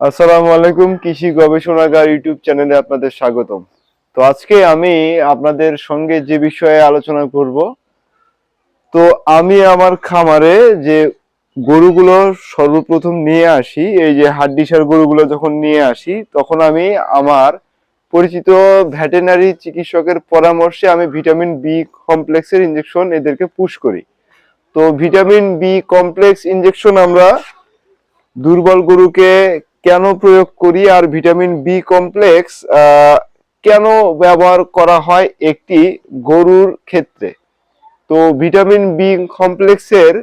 আসসালামু আলাইকুম, কৃষি গবেষণাগার ইউটিউব চ্যানেলে আপনাদের স্বাগতম। তো আজকে আমি আপনাদের সঙ্গে যে বিষয়ে আলোচনা করব, তো আমি আমার খামারে যে গরুগুলো সর্বপ্রথম নিয়ে আসি, এই যে হাড্ডিসার গরুগুলো যখন নিয়ে আসি, তখন আমি আমার পরিচিত ভেটেরিনারি চিকিৎসকের পরামর্শে আমি ভিটামিন বি কমপ্লেক্সের ইনজেকশন এদেরকে পুশ করি। তো ভিটামিন বি কমপ্লেক্স ইনজেকশন আমরা দুর্বল গরুকে কেন প্রয়োগ করি, আর ভিটামিন বি কমপ্লেক্স কেন ব্যবহার করা হয় একটি গরুর ক্ষেত্রে। তো ভিটামিন বি কমপ্লেক্সের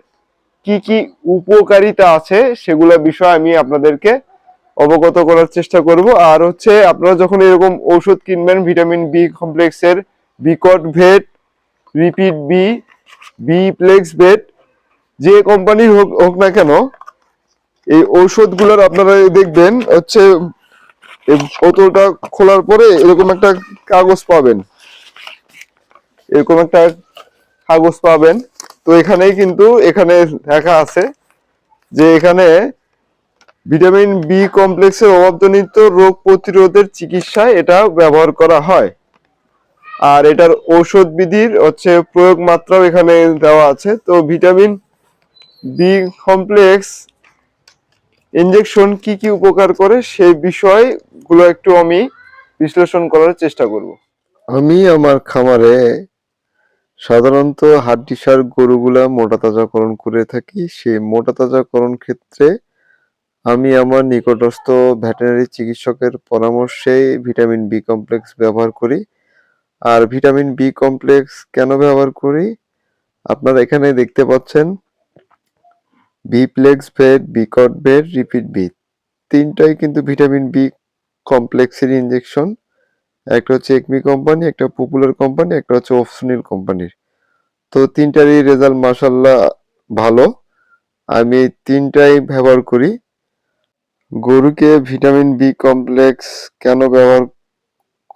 কি কি উপকারিতা আছে সেগুলো বিষয়ে আমি আপনাদেরকে অবগত করার চেষ্টা করব। আর হচ্ছে আপনারা যখন এরকম ঔষধ কিনবেন ভিটামিন বি কমপ্লেক্সের, বিকট ভেট, রিপিট বি, বি প্লেক্স ভেট, যে কোম্পানির হোক হোক না কেন, এই ঔষধগুলোর আপনারা দেখবেন হচ্ছে এই বোতলটা খোলার পরে এরকম একটা কাগজ পাবেন, এরকম একটা কাগজ পাবেন। তো এখানেই কিন্তু এখানে লেখা আছে যে এখানে ভিটামিন বি কমপ্লেক্সের অভাবজনিত রোগ প্রতিরোধের চিকিৎসায় এটা ব্যবহার করা হয়। আর এটার ঔষধ বিধির হচ্ছে প্রয়োগ মাত্রাও এখানে দেওয়া আছে। তো ভিটামিন বি কমপ্লেক্স ইনজেকশন কি কি উপকার করে সেই বিষয়গুলো একটু আমি বিশ্লেষণ করার চেষ্টা করব। আমি আমার খামারে সাধারণত হাড্ডিসার গরুগুলা মোটা তাজাকরণ করে থাকি। সেই মোটা তাজাকরণ ক্ষেত্রে আমি আমার নিকটস্থ ভেটেরিনারি চিকিৎসকের পরামর্শে ভিটামিন বি কমপ্লেক্স ব্যবহার করি। আর ভিটামিন বি কমপ্লেক্স কেন ব্যবহার করি? আপনারা এখানে দেখতে পাচ্ছেন বিপ্লেক্স ভেট, বিকট ভেট, রিপিট বি, তিনটাই কিন্তু ভিটামিন বি কমপ্লেক্সের ইনজেকশন। একটা হচ্ছে একমি কোম্পানি, একটা পপুলার কোম্পানি, একটা হচ্ছে অফসুনিল কোম্পানির। তো তিনটারই রেজাল্ট মাশাল্লাহ ভালো। আমি তিনটাই ব্যবহার করি। গরুকে ভিটামিন বি কমপ্লেক্স কেন ব্যবহার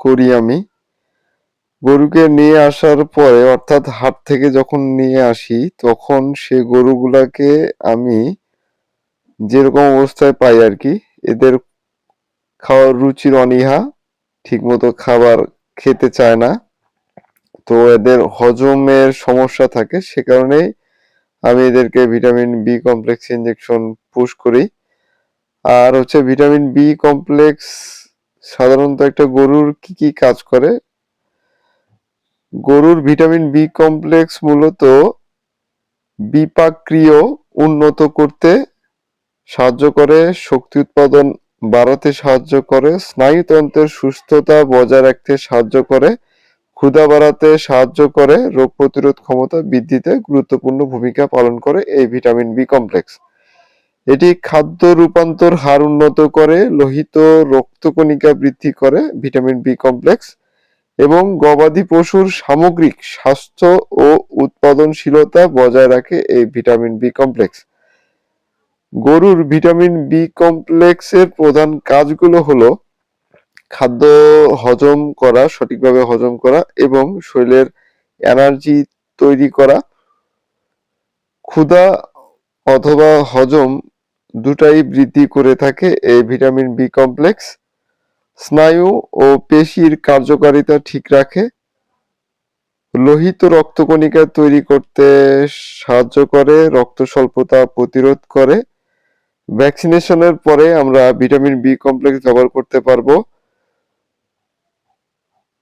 করি? আমি গরুকে নিয়ে আসার পরে, অর্থাৎ হাট থেকে যখন নিয়ে আসি, তখন সে গরুগুলাকে আমি যেরকম অবস্থায় পাই আর কি, এদের খাওয়ার রুচির অনীহা, ঠিকমতো খাবার খেতে চায় না, তো এদের হজমের সমস্যা থাকে। সে কারণেই আমি এদেরকে vitamin B complex injection push করি। আর হচ্ছে ভিটামিন বি কমপ্লেক্স সাধারণত একটা গরুর কি কি কাজ করে? গরুর ভিটামিন বি কমপ্লেক্স মূলত বিপাকীয় উন্নত করতে সাহায্য করে, শক্তি উৎপাদন বাড়াতে সাহায্য করে, স্নায়ুতন্ত্রের সুস্থতা বজায় রাখতে সাহায্য করে, ক্ষুধা বাড়াতে সাহায্য করে, রোগ প্রতিরোধ ক্ষমতা বৃদ্ধিতে গুরুত্বপূর্ণ ভূমিকা পালন করে এই ভিটামিন বি কমপ্লেক্স। এটি খাদ্য রূপান্তর হার উন্নত করে, লোহিত রক্তকণিকা বৃদ্ধি করে ভিটামিন বি কমপ্লেক্স, এবং গবাদি পশুর সামগ্রিক স্বাস্থ্য ও উৎপাদনশীলতা বজায় রাখে এই ভিটামিন বি কমপ্লেক্স। গরুর ভিটামিন বি কমপ্লেক্সের প্রধান কাজগুলো হলো খাদ্য হজম করা, সঠিকভাবে হজম করা, এবং শরীরের এনার্জি তৈরি করা। ক্ষুধা অথবা হজম দুটাই বৃদ্ধি করে থাকে এই ভিটামিন বি কমপ্লেক্স। স্নায়ু ও পেশির কার্যকারিতা ঠিক রাখে, লোহিত রক্তকণিকা তৈরি করতে সাহায্য করে, রক্ত স্বল্পতা প্রতিরোধ করে। ভ্যাকসিনেশনের পরে আমরা ভিটামিন বি কমপ্লেক্স ব্যবহার করতে পারবো।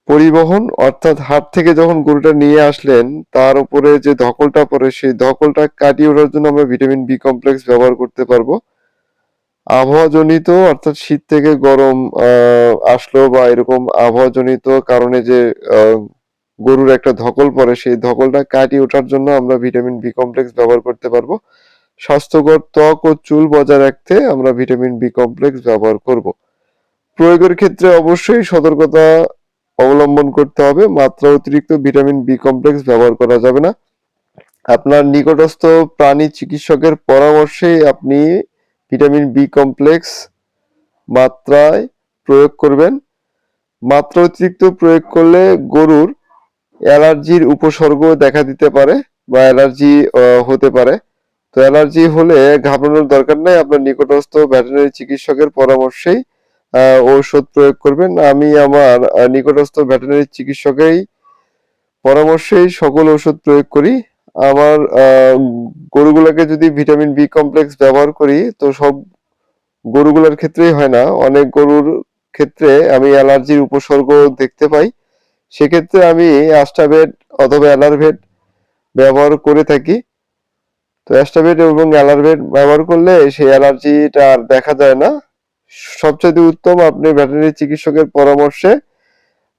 পরিবহন, অর্থাৎ হাট থেকে যখন গরুটা নিয়ে আসলেন, তার উপরে যে ধকলটা পড়ে সেই ধকলটা কাটিয়ে ওঠার জন্য আমরা ভিটামিন বি কমপ্লেক্স ব্যবহার করতে পারবো। আবহাওয়াজনিত, অর্থাৎ শীত থেকে গরম আসলো বা এরকম আবহাওয়াজনিত কারণে যে গরুর একটা ধকল পড়ে, সেই ধকলটা কাটিয়ে ওঠার জন্য আমরা ভিটামিন বি কমপ্লেক্স ব্যবহার করতে পারবো। স্বাস্থ্যকর ত্বক ও চুল বজায় রাখতে আমরা ভিটামিন বি কমপ্লেক্স ব্যবহার করব। প্রয়োগের ক্ষেত্রে অবশ্যই সতর্কতা অবলম্বন করতে হবে। মাত্রা অতিরিক্ত ভিটামিন বি কমপ্লেক্স ব্যবহার করা যাবে না। আপনার নিকটস্থ প্রাণী চিকিৎসকের পরামর্শে আপনি ভিটামিন বি কমপ্লেক্স মাত্রায় প্রয়োগ করবেন। মাত্রা অতিরিক্ত প্রয়োগ করলে গরুর অ্যালার্জির উপসর্গ দেখা দিতে পারে বা অ্যালার্জি হতে পারে। তো অ্যালার্জি হলে ঘাবড়ানোর দরকার নাই, আপনার নিকটস্থ ভেটেরিনারি চিকিৎসকের পরামর্শেই ঔষধ প্রয়োগ করবেন। আমি আমার নিকটস্থ ভেটেরিনারি চিকিৎসকেই পরামর্শেই সকল ওষুধ প্রয়োগ করি। আমার গরুগুলোকে যদি ভিটামিন বি কমপ্লেক্স ব্যবহার করি, তো সব গরুগুলোর ক্ষেত্রেই হয় না, অনেক গরুর ক্ষেত্রে আমি অ্যালার্জির উপসর্গ দেখতে পাই। সেক্ষেত্রে আমি অ্যাস্টাভেট অথবা অ্যালারভেট ব্যবহার করে থাকি। তো অ্যাস্টাভেট এবং অ্যালারভেট ব্যবহার করলে সেই অ্যালার্জিটা আর দেখা যায় না। সবচেয়ে উত্তম আপনি ভেটেরিনারি চিকিৎসকের পরামর্শে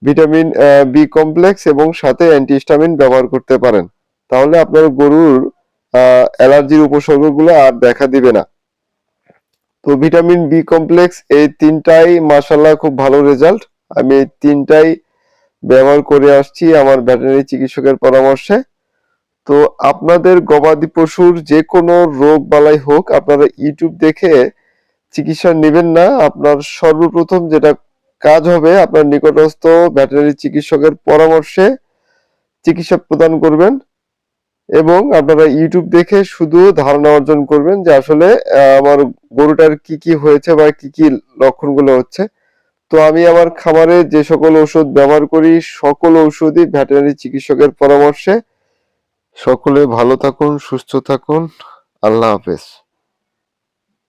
ভিটামিন বি কমপ্লেক্স এবং সাথে অ্যান্টিহিস্টামিন ব্যবহার করতে পারেন। তাহলে আপনার গরুর অ্যালার্জির উপসর্গগুলো আর দেখা দিবে না। তো ভিটামিন বি কমপ্লেক্স এই তিনটাই মাশাআল্লাহ খুব ভালো রেজাল্ট। আমি এই তিনটাই ব্যবহার করে আসছি আমার ভেটেরিনারি চিকিৎসকের পরামর্শে। তো আপনাদের গবাদি পশুর যে কোনো রোগ বালাই হোক, আপনারা ইউটিউব দেখে চিকিৎসা নেবেন না। আপনার সর্বপ্রথম যেটা কাজ হবে, আপনার নিকটস্থ ভেটেরিনারি চিকিৎসকের পরামর্শে চিকিৎসা প্রদান করবেন এবং আপনারা ইউটিউব দেখে শুধু ধারণা অর্জন করবেন যে আসলে আমার গরুটার কি কি হয়েছে বা কি কি লক্ষণগুলো হচ্ছে। তো আমি আমার খামারে যে সকল ওষুধ ব্যবহার করি, সকল ঔষধই ভেটেরিনারি চিকিৎসকের পরামর্শে। সকলে ভালো থাকুন, সুস্থ থাকুন। আল্লাহ হাফেজ।